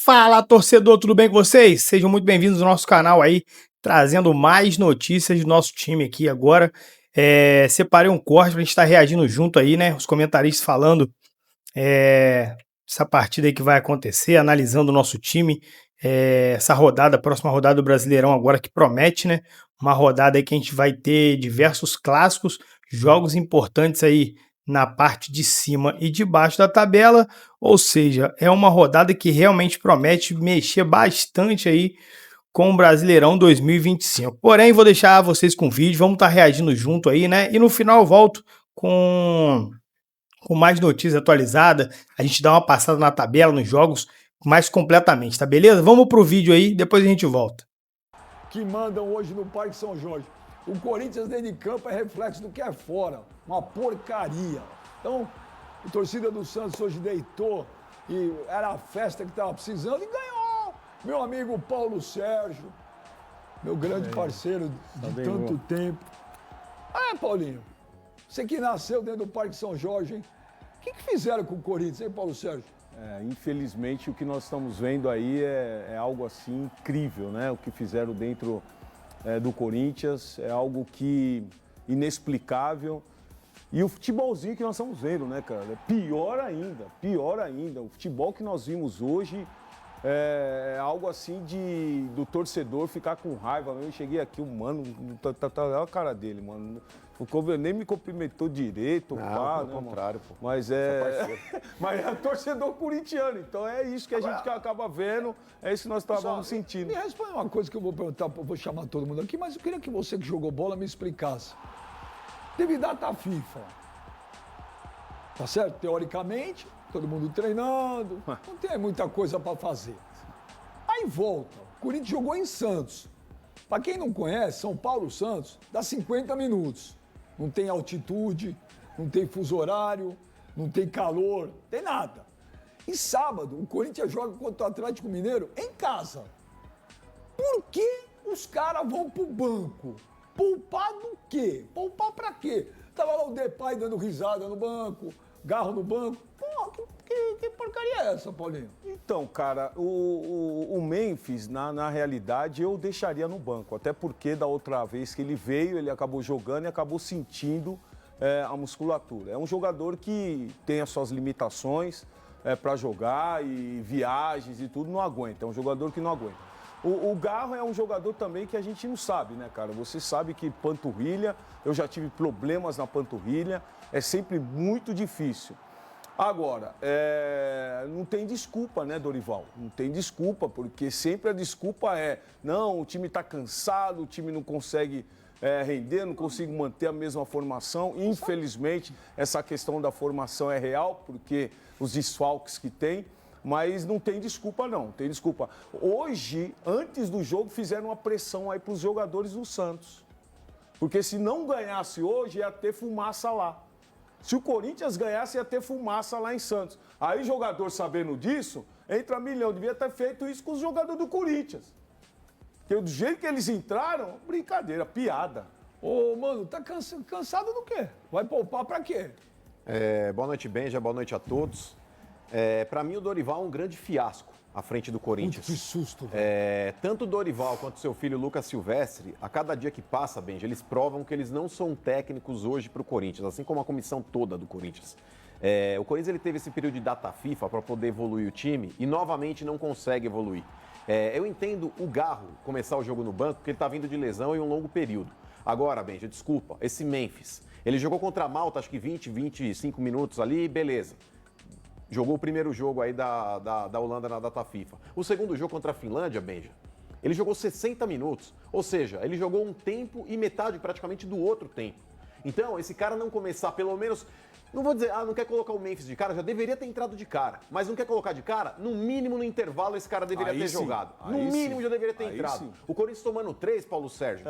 Fala, torcedor, tudo bem com vocês? Sejam muito bem-vindos ao nosso canal aí, trazendo mais notícias do nosso time aqui agora. Separei um corte pra gente estar reagindo junto aí, né? Os comentaristas falando essa partida aí que vai acontecer, analisando o nosso time, essa rodada, a próxima rodada do Brasileirão agora que promete, né? Uma rodada aí que a gente vai ter diversos clássicos, jogos importantes aí na parte de cima e de baixo da tabela, ou seja, é uma rodada que realmente promete mexer bastante aí com o Brasileirão 2025. Porém, vou deixar vocês com o vídeo, vamos estar reagindo junto aí, né? E no final eu volto com mais notícias atualizadas, a gente dá uma passada na tabela, nos jogos, mais completamente, tá beleza? Vamos pro vídeo aí, depois a gente volta. Que mandam hoje no Parque São Jorge. O Corinthians dentro de campo é reflexo do que é fora. Uma porcaria. Então, a torcida do Santos hoje deitou e era a festa que estava precisando e ganhou. Meu amigo Paulo Sérgio, meu grande parceiro de tanto tempo. Paulinho, você que nasceu dentro do Parque São Jorge, hein? O que fizeram com o Corinthians, hein, Paulo Sérgio? Infelizmente, o que nós estamos vendo aí é algo assim incrível, né? O que fizeram dentro do Corinthians é algo que inexplicável. E o futebolzinho que nós estamos vendo, né, cara? Pior ainda, pior ainda. O futebol que nós vimos hoje é algo assim do torcedor ficar com raiva. Eu cheguei aqui, o mano, olha a cara dele, mano. Nem me cumprimentou direito, pelo contrário, pô. Mas mas é torcedor corintiano, então é isso que a gente acaba vendo, é isso que nós estávamos sentindo. Me responde uma coisa que eu vou perguntar, vou chamar todo mundo aqui, mas eu queria que você que jogou bola me explicasse. Teve data FIFA, tá certo? Teoricamente, todo mundo treinando, não tem muita coisa para fazer. Aí volta, o Corinthians jogou em Santos. Para quem não conhece, São Paulo, Santos, dá 50 minutos. Não tem altitude, não tem fuso horário, não tem calor, não tem nada. E sábado, o Corinthians joga contra o Atlético Mineiro em casa. Por que os caras vão pro banco? Poupar do quê? Poupar pra quê? Tava lá o Depay dando risada no banco, Garro no banco. Pô, que porcaria é essa, Paulinho? Então, cara, o Memphis, na realidade, eu deixaria no banco. Até porque da outra vez que ele veio, ele acabou jogando e acabou sentindo a musculatura. É um jogador que tem as suas limitações para jogar e viagens e tudo, não aguenta. É um jogador que não aguenta. O Garro é um jogador também que a gente não sabe, né, cara? Você sabe que panturrilha, eu já tive problemas na panturrilha, é sempre muito difícil. Agora, não tem desculpa, né, Dorival? Não tem desculpa, porque sempre a desculpa não, o time está cansado, o time não consegue render, não consigo manter a mesma formação. Infelizmente, essa questão da formação é real, porque os desfalques que tem. Mas não tem desculpa, não. Tem desculpa. Hoje, antes do jogo, fizeram uma pressão aí para os jogadores do Santos. Porque se não ganhasse hoje, ia ter fumaça lá. Se o Corinthians ganhasse, ia ter fumaça lá em Santos. Aí, jogador sabendo disso, entra milhão. Devia ter feito isso com os jogadores do Corinthians. Porque do jeito que eles entraram, brincadeira, piada. Ô, mano, tá cansado do quê? Vai poupar pra quê? Boa noite, Benja. Boa noite a todos. Para mim, o Dorival é um grande fiasco à frente do Corinthians. Que susto, velho. Tanto o Dorival quanto o seu filho Lucas Silvestre, a cada dia que passa, Benja, eles provam que eles não são técnicos hoje para o Corinthians, assim como a comissão toda do Corinthians. O Corinthians ele teve esse período de data FIFA para poder evoluir o time e novamente não consegue evoluir. Eu entendo o Garro começar o jogo no banco porque ele está vindo de lesão em um longo período. Agora, Benja, desculpa, esse Memphis, ele jogou contra a Malta, acho que 25 minutos ali, beleza. Jogou o primeiro jogo aí da Holanda na data FIFA. O segundo jogo contra a Finlândia, Benja, ele jogou 60 minutos. Ou seja, ele jogou um tempo e metade praticamente do outro tempo. Então, esse cara não começar pelo menos... Não vou dizer, não quer colocar o Memphis de cara, já deveria ter entrado de cara. Mas não quer colocar de cara? No mínimo, no intervalo, esse cara deveria ter jogado. No mínimo, já deveria ter entrado. Sim. O Corinthians tomando 3, Paulo Sérgio.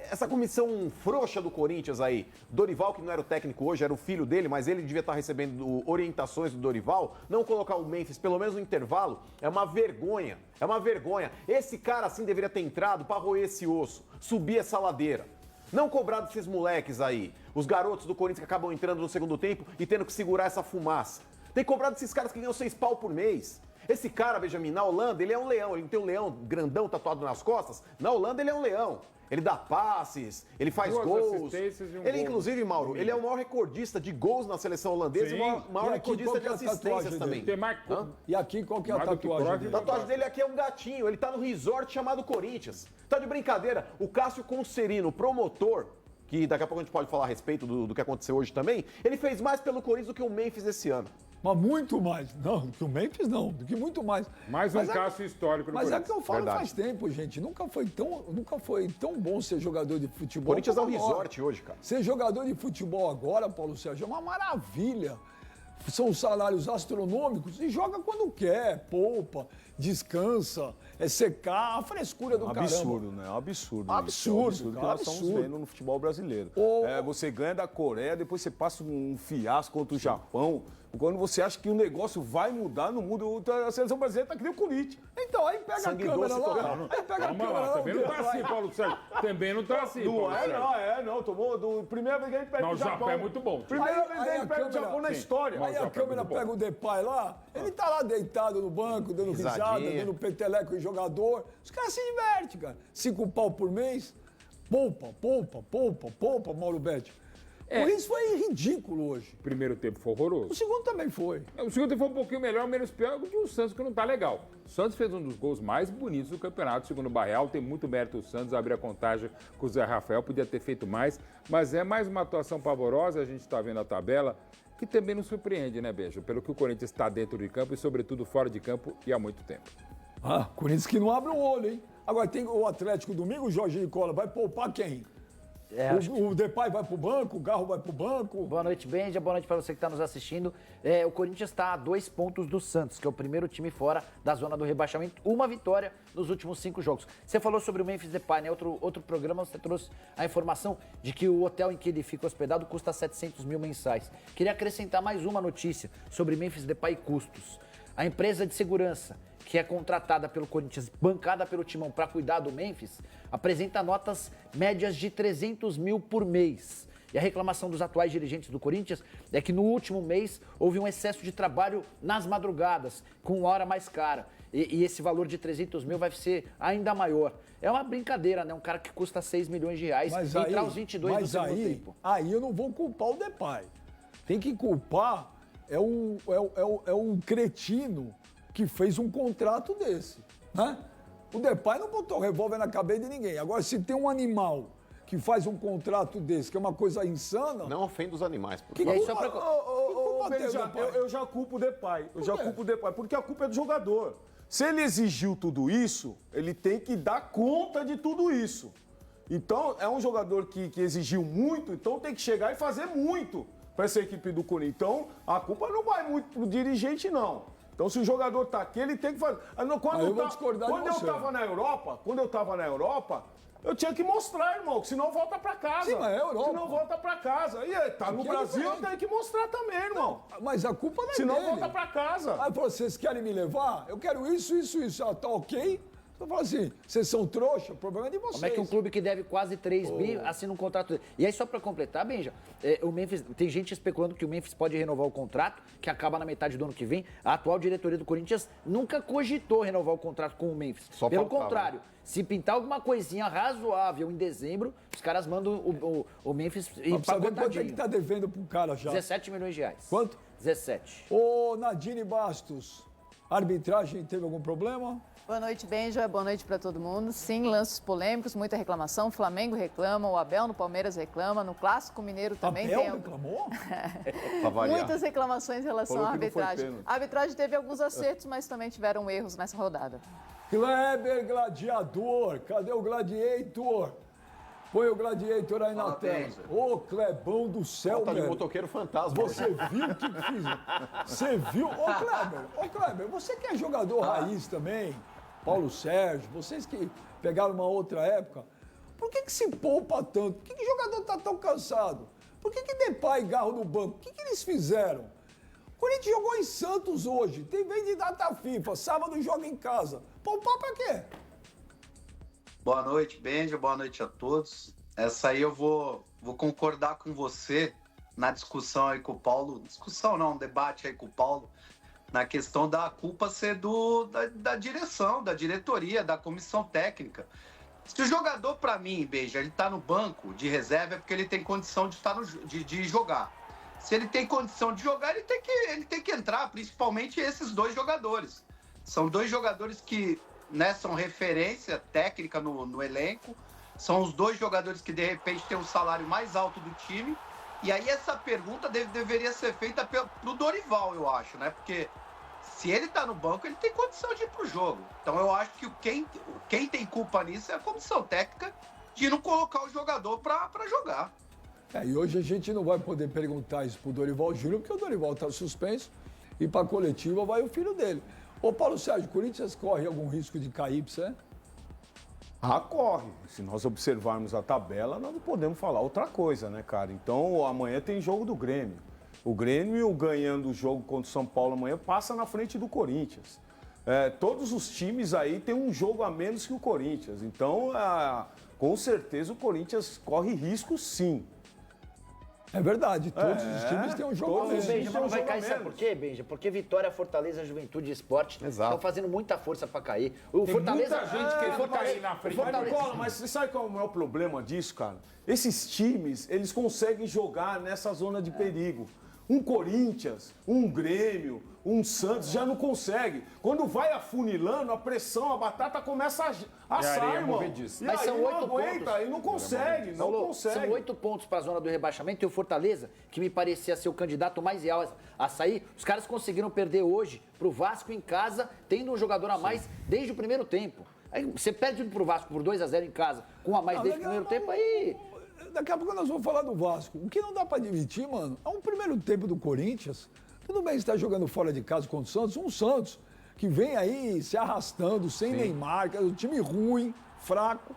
Essa comissão frouxa do Corinthians aí, Dorival, que não era o técnico hoje, era o filho dele, mas ele devia estar recebendo orientações do Dorival, não colocar o Memphis, pelo menos no intervalo, é uma vergonha. É uma vergonha. Esse cara, assim, deveria ter entrado para roer esse osso, subir essa ladeira. Não cobrar desses moleques aí, os garotos do Corinthians que acabam entrando no segundo tempo e tendo que segurar essa fumaça. Tem que cobrar desses caras que ganham 6 pau por mês. Esse cara, Benjamin, na Holanda, ele é um leão. Ele não tem um leão grandão tatuado nas costas. Na Holanda, ele é um leão. Ele dá passes, ele faz gols. Ele, inclusive, Mauro, ele é o maior recordista de gols na seleção holandesa e o maior recordista de assistências também. E aqui, qual que é a tatuagem dele? A tatuagem dele aqui é um gatinho. Ele tá no resort chamado Corinthians. Tá de brincadeira. O Cássio Concerino, promotor, que daqui a pouco a gente pode falar a respeito do que aconteceu hoje também, ele fez mais pelo Corinthians do que o Memphis esse ano. Mas muito mais. Não, do que o Memphis não, do que muito mais. Mais um caso histórico do Corinthians. Mas é que eu falo Verdade. faz tempo, gente. Nunca foi tão bom ser jogador de futebol. Corinthians é um resort hoje, cara. Ser jogador de futebol agora, Paulo Sérgio, é uma maravilha. São salários astronômicos e joga quando quer, poupa, descansa, é secar, a frescura do caramba. Absurdo, né? Absurdo. Absurdo, que nós estamos vendo no futebol brasileiro. Você ganha da Coreia, depois você passa um fiasco contra o Japão. Quando você acha que o negócio vai mudar, não muda. A seleção brasileira tá que nem o Corinthians. Então, aí pega Sangue a câmera doce lá. total. Aí pega a câmera lá. Também não tá assim, Paulo Sérgio. Também não tá assim, Paulo Sérgio. Não. Tomou. Primeira vez que a gente pega o Japão. O Japão é muito bom. Primeira vez que a gente pega o Japão na história. Aí a câmera pega o Depay lá, ele tá lá deitado no banco, dando risada, dando peteleco em jogador. Os caras se divertem, cara. 5 pau por mês. Poupa, Mauro Betti. Por isso foi ridículo hoje. O primeiro tempo foi horroroso. O segundo também foi. O segundo tempo foi um pouquinho melhor, menos pior que o Santos, que não tá legal. O Santos fez um dos gols mais bonitos do campeonato, segundo o Barreal. Tem muito mérito o Santos abrir a contagem com o Zé Rafael. Podia ter feito mais, mas é mais uma atuação pavorosa. A gente tá vendo a tabela, que também não surpreende, né, Beijo? Pelo que o Corinthians está dentro de campo e, sobretudo, fora de campo e há muito tempo. Corinthians que não abre o olho, hein? Agora tem o Atlético domingo, o Jorge Nicola vai poupar quem? O Depay vai pro banco, o Garro vai pro banco. Boa noite, Benja. Boa noite para você que está nos assistindo. O Corinthians está a 2 pontos do Santos, que é o primeiro time fora da zona do rebaixamento. Uma vitória nos últimos 5 jogos. Você falou sobre o Memphis Depay, né? Outro programa você trouxe a informação de que o hotel em que ele fica hospedado custa 700 mil mensais. Queria acrescentar mais uma notícia sobre Memphis Depay e custos. A empresa de segurança, que é contratada pelo Corinthians, bancada pelo Timão para cuidar do Memphis, apresenta notas médias de 300 mil por mês. E a reclamação dos atuais dirigentes do Corinthians é que no último mês houve um excesso de trabalho nas madrugadas, com hora mais cara. E esse valor de 300 mil vai ser ainda maior. É uma brincadeira, né? Um cara que custa 6 milhões de reais entrar aos 22 do segundo tempo. Aí eu não vou culpar o Depay. Tem que culpar um cretino que fez um contrato desse, né? O Depay não botou revólver na cabeça de ninguém. Agora, se tem um animal que faz um contrato desse, que é uma coisa insana... Não ofenda os animais, por favor. Eu já culpo o Depay. Porque a culpa é do jogador. Se ele exigiu tudo isso, ele tem que dar conta de tudo isso. Então, é um jogador que exigiu muito, então tem que chegar e fazer muito para essa equipe do Corinthians. Então, a culpa não vai muito pro dirigente, não. Então, se o jogador tá aqui, ele tem que fazer. Quando eu tava na Europa, eu tinha que mostrar, irmão, que senão volta pra casa. Sim, mas é Europa. Senão volta pra casa. E aí, tá no Brasil, tem que mostrar também, irmão. Mas a culpa não é senão dele. Volta pra casa. Aí vocês querem me levar? Eu quero isso. Tá ok? Eu falo assim, vocês são trouxa, o problema é de vocês. Como é que um clube que deve quase 3 bi assina um contrato dele? E aí, só pra completar, Benja, o Memphis, tem gente especulando que o Memphis pode renovar o contrato, que acaba na metade do ano que vem. A atual diretoria do Corinthians nunca cogitou renovar o contrato com o Memphis. Pelo contrário, se pintar alguma coisinha razoável em dezembro, os caras mandam o Memphis ir pra quanto é que tá devendo pro cara já? 17 milhões de reais. Quanto? 17. Ô, Nadine Bastos, a arbitragem teve algum problema? Boa noite, Benja. Boa noite para todo mundo. Sim, lances polêmicos, muita reclamação. O Flamengo reclama, o Abel no Palmeiras reclama, no Clássico Mineiro também Abel tem... reclamou? Muitas reclamações em relação à arbitragem. A arbitragem teve alguns acertos, mas também tiveram erros nessa rodada. Kleber Gladiador, cadê o Gladiator? Põe o Gladiator aí na tela. Ô, Clebão do céu, velho. velho. Motoqueiro fantasma. Você viu o que fiz? Você viu? Ô, Kleber, você que é jogador raiz também, Paulo Sérgio, vocês que pegaram uma outra época, por que se poupa tanto? Por que jogador tá tão cansado? Por que Depay e Garro no banco? O que eles fizeram? O Corinthians jogou em Santos hoje, tem vez de data FIFA, sábado joga em casa. Poupar pra quê? Boa noite, Benja, boa noite a todos. Essa aí eu vou concordar com você na discussão aí com o Paulo. Discussão não, um debate aí com o Paulo. na questão da culpa ser da direção, da diretoria, da comissão técnica. Se o jogador, para mim, Beija, ele tá no banco de reserva é porque ele tem condição de jogar. Se ele tem condição de jogar, ele tem que entrar, principalmente esses 2 jogadores. São 2 jogadores que, né, são referência técnica no elenco. São os 2 jogadores que, de repente, têm o salário mais alto do time. E aí essa pergunta deveria ser feita pro Dorival, eu acho, né? Porque se ele tá no banco, ele tem condição de ir pro jogo. Então eu acho que quem tem culpa nisso é a comissão técnica de não colocar o jogador para jogar. E hoje a gente não vai poder perguntar isso pro Dorival Júnior, porque o Dorival tá suspenso e pra coletiva vai o filho dele. Ô Paulo Sérgio, o Corinthians corre algum risco de cair pra você? Corre. Se nós observarmos a tabela, nós não podemos falar outra coisa, né, cara? Então, amanhã tem jogo do Grêmio. O Grêmio, ganhando o jogo contra o São Paulo amanhã, passa na frente do Corinthians. Todos os times aí têm um jogo a menos que o Corinthians. Então, com certeza, o Corinthians corre risco, sim. É verdade, todos os times têm um jogo a menos. Benja, mas não vai cair, sabe por quê, Benja? Porque Vitória, Fortaleza, Juventude e Sport estão fazendo muita força pra cair. O Tem Fortaleza, muita gente querendo cair na frente. Mas você sabe qual é o maior problema disso, cara? Esses times, eles conseguem jogar nessa zona de perigo. Um Corinthians, um Grêmio, um Santos já não consegue. Quando vai afunilando, a pressão, a batata começa a assar, irmão. Mas são 8 pontos. Aí não consegue, não consegue. São 8 pontos para a zona do rebaixamento e o Fortaleza, que me parecia ser o candidato mais real a sair, os caras conseguiram perder hoje pro Vasco em casa, tendo um jogador a mais desde o primeiro tempo. Aí você perde pro Vasco por 2-0 em casa, com um a mais desde o primeiro tempo, aí... Daqui a pouco nós vamos falar do Vasco. O que não dá pra admitir, mano, é um primeiro tempo do Corinthians. Tudo bem, você tá jogando fora de casa contra o Santos. Um Santos que vem aí se arrastando, sem Neymar, que é um time ruim, fraco.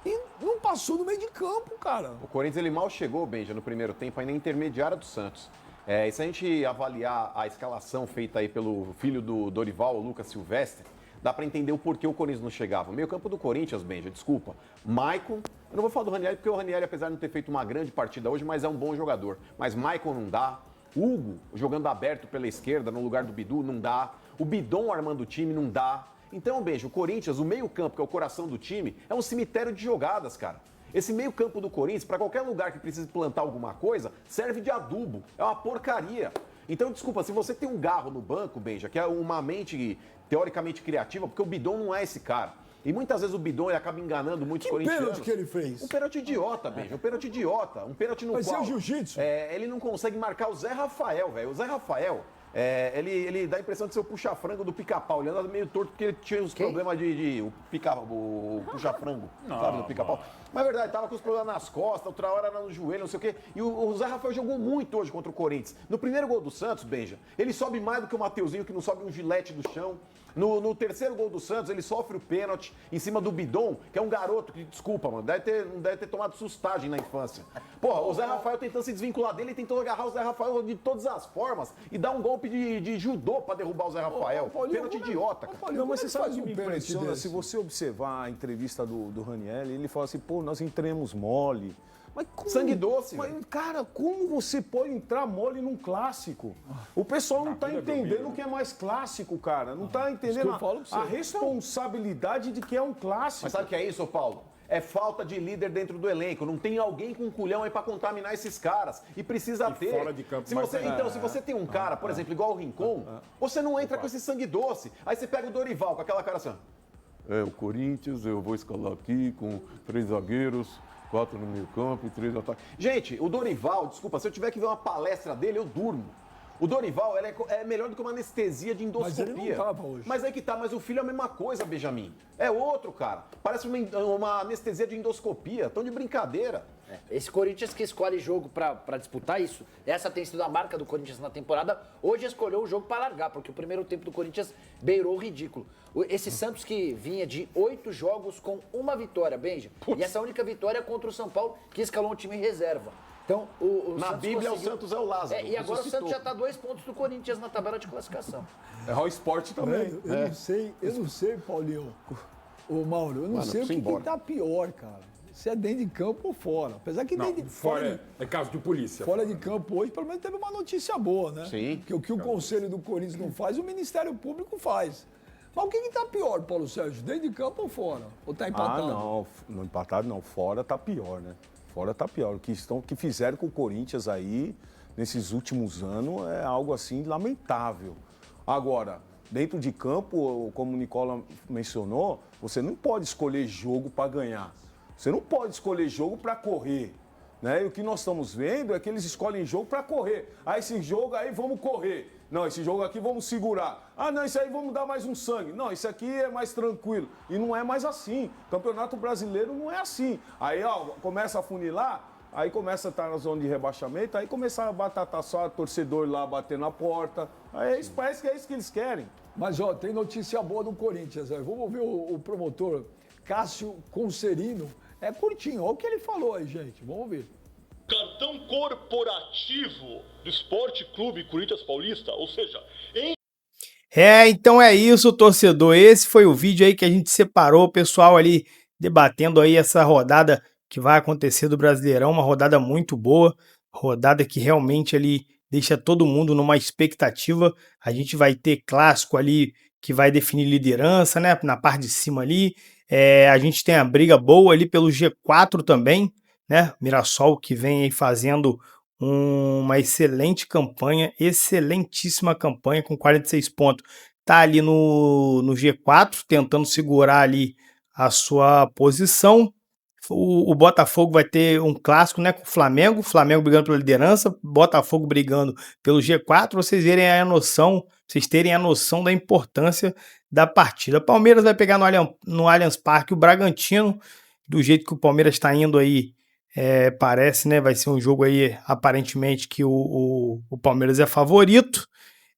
E não passou no meio de campo, cara. O Corinthians, ele mal chegou, Benja, no primeiro tempo, aí na intermediária do Santos. E se a gente avaliar a escalação feita aí pelo filho do Dorival, o Lucas Silvestre, dá pra entender o porquê o Corinthians não chegava. Meio campo do Corinthians, Benja, desculpa. Maicon, eu não vou falar do Ranieri, porque o Ranieri, apesar de não ter feito uma grande partida hoje, mas é um bom jogador. Mas Maicon não dá. Hugo, jogando aberto pela esquerda, no lugar do Bidu, não dá. O Bidon armando o time, não dá. Então, Benja, o Corinthians, o meio campo, que é o coração do time, é um cemitério de jogadas, cara. Esse meio campo do Corinthians, pra qualquer lugar que precise plantar alguma coisa, serve de adubo. É uma porcaria. Então, desculpa, se você tem um Garro no banco, Benja, que é uma mente teoricamente criativa, porque o Bidon não é esse cara. E muitas vezes o Bidon ele acaba enganando muitos corintianos. Que pênalti que ele fez? Um pênalti idiota, Benja. Um pênalti idiota. Um pênalti no Vai qual... ser o jiu-jitsu. Ele não consegue marcar o Zé Rafael, velho. O Zé Rafael... ele dá a impressão de ser o puxa-frango do Pica-Pau. Ele anda meio torto porque ele tinha os problemas o puxa-frango, sabe, do Pica-Pau. Mas é verdade, tava com os problemas nas costas, outra hora era no joelho, não sei o quê. E o Zé Rafael jogou muito hoje contra o Corinthians. No primeiro gol do Santos, Benja, ele sobe mais do que o Mateuzinho, que não sobe um gilete do chão. No terceiro gol do Santos, ele sofre o pênalti em cima do Bidon, que é um garoto que, desculpa, mano, não deve ter tomado sustagem na infância. Porra, o Zé Rafael tentando se desvincular dele, tentou agarrar o Zé Rafael de todas as formas e dar um golpe de judô pra derrubar o Zé Rafael. Pênalti idiota, cara. Não, mas você sabe o que me pênalti impressiona? desse? Se você observar a entrevista do Ranieri, ele fala assim, pô, nós entremos mole. Mas como? Sangue doce, Mas, velho. cara, como você pode entrar mole num clássico? O pessoal não tá entendendo o que é mais clássico, cara. Não tá entendendo a responsabilidade de que é um clássico. Mas sabe o que é isso, ô Paulo? É falta de líder dentro do elenco. Não tem alguém com um culhão aí pra contaminar esses caras. E precisa ter. fora de campo, se mas você, então, se você tem um cara, por exemplo, igual o Rincon, você não entra com esse sangue doce. Aí você pega o Dorival com aquela cara assim. O Corinthians, eu vou escalar aqui com 3 zagueiros, 4 no meio campo e 3 ataques. Gente, o Dorival, desculpa, se eu tiver que ver uma palestra dele, eu durmo. O Dorival é melhor do que uma anestesia de endoscopia. Mas ele não tava hoje. Mas é que tá, mas o filho é a mesma coisa, Benjamin. É outro, cara. Parece uma anestesia de endoscopia. Tão de brincadeira. Esse Corinthians que escolhe jogo pra disputar isso, essa tem sido a marca do Corinthians na temporada, hoje escolheu o jogo pra largar, porque o primeiro tempo do Corinthians beirou o ridículo. Esse Santos que vinha de 8 jogos com 1 vitória, Benja, e essa única vitória é contra o São Paulo, que escalou um time reserva. Então, Na Santos Bíblia, o Santos é o Lázaro. E agora o Santos já tá 2 pontos do Corinthians na tabela de classificação. É o esporte também. Eu não sei, Paulinho, ô Mauro, eu não sei o que tá pior, cara. se é dentro de campo ou fora. Apesar que Não, dentro de fora é caso de polícia. fora de campo hoje, pelo menos teve uma notícia boa, né? Sim. Porque o que o Conselho do Corinthians não faz, o Ministério Público faz. Mas o que está pior, Paulo Sérgio? Dentro de campo ou fora? Ou está empatado? Não empatado não. Fora tá pior, né? Fora tá pior. O que fizeram com o Corinthians aí, nesses últimos anos, é algo assim lamentável. Agora, dentro de campo, como o Nicola mencionou, você não pode escolher jogo para ganhar. Você não pode escolher jogo para correr. Né? E o que nós estamos vendo é que eles escolhem jogo para correr. Esse jogo aí vamos correr. Não, esse jogo aqui vamos segurar. Não, isso aí vamos dar mais um sangue. Não, isso aqui é mais tranquilo. E não é mais assim. Campeonato Brasileiro não é assim. Aí, começa a funilar, aí começa a estar na zona de rebaixamento, aí começa a batatar só torcedor lá bater na porta. Aí parece que é isso que eles querem. Mas, tem notícia boa do Corinthians. Vamos ver o promotor Cássio Concerino. É curtinho, olha o que ele falou aí, gente. Vamos ver. Cartão corporativo do Esporte Clube Corinthians Paulista, ou seja, Então é isso, torcedor. Esse foi o vídeo aí que a gente separou, o pessoal ali debatendo aí essa rodada que vai acontecer do Brasileirão, uma rodada muito boa, rodada que realmente ali deixa todo mundo numa expectativa. A gente vai ter clássico ali que vai definir liderança, né, na parte de cima ali. A gente tem a briga boa ali pelo G4 também, né? Mirassol que vem aí fazendo uma excelente campanha, excelentíssima campanha com 46 pontos. Tá ali no G4, tentando segurar ali a sua posição. O Botafogo vai ter um clássico, né, com o Flamengo brigando pela liderança, Botafogo brigando pelo G4, vocês terem a noção da importância da partida. Palmeiras vai pegar no Allianz Parque o Bragantino, do jeito que o Palmeiras está indo aí, parece, né, vai ser um jogo aí, aparentemente, que o Palmeiras é favorito.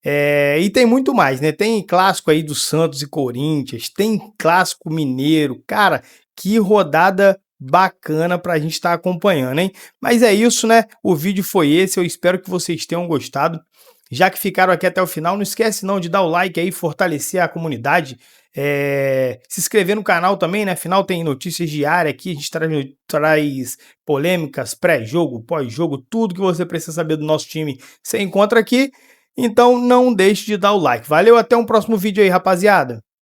E tem muito mais, né? Tem clássico aí do Santos e Corinthians, tem clássico mineiro, cara, que rodada bacana pra gente estar acompanhando, hein? Mas é isso, né? O vídeo foi esse, eu espero que vocês tenham gostado. Já que ficaram aqui até o final, não esquece não de dar o like aí, fortalecer a comunidade, se inscrever no canal também, né? Afinal tem notícias diárias aqui, a gente traz polêmicas, pré-jogo, pós-jogo, tudo que você precisa saber do nosso time você encontra aqui. Então não deixe de dar o like. Valeu, até um próximo vídeo aí, rapaziada.